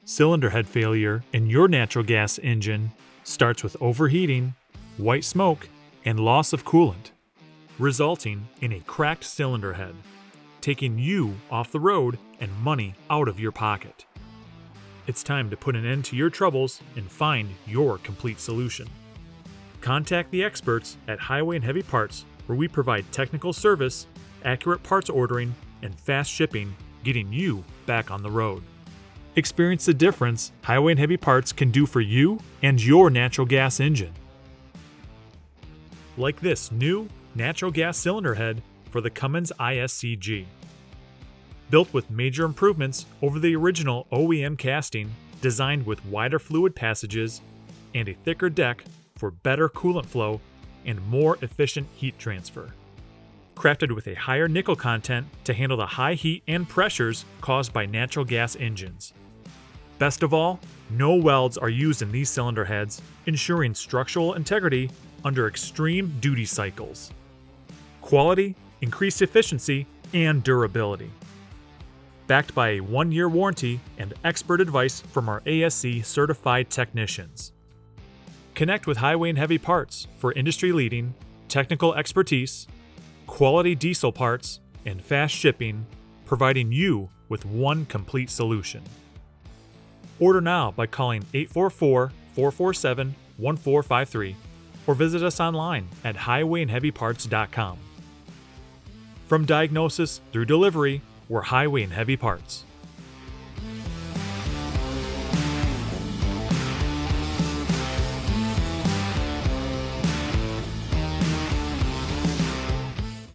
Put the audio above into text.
Cylinder head failure in your natural gas engine starts with overheating, white smoke, and loss of coolant, resulting in a cracked cylinder head, taking you off the road and money out of your pocket. It's time to put an end to your troubles and find your complete solution. Contact the experts at Highway and Heavy Parts, where we provide technical service, accurate parts ordering, and fast shipping, getting you back on the road. Experience the difference Highway and Heavy Parts can do for you and your natural gas engine. Like this new natural gas cylinder head for the Cummins ISCG. Built with major improvements over the original OEM casting, designed with wider fluid passages and a thicker deck for better coolant flow and more efficient heat transfer. Crafted with a higher nickel content to handle the high heat and pressures caused by natural gas engines. Best of all, no welds are used in these cylinder heads, ensuring structural integrity under extreme duty cycles. Quality, increased efficiency, and durability. Backed by a 1-year warranty and expert advice from our ASC certified technicians. Connect with Highway and Heavy Parts for industry-leading technical expertise, quality diesel parts, and fast shipping, providing you with one complete solution. Order now by calling 844-447-1453 or visit us online at highwayandheavyparts.com. From diagnosis through delivery, we're Highway and Heavy Parts.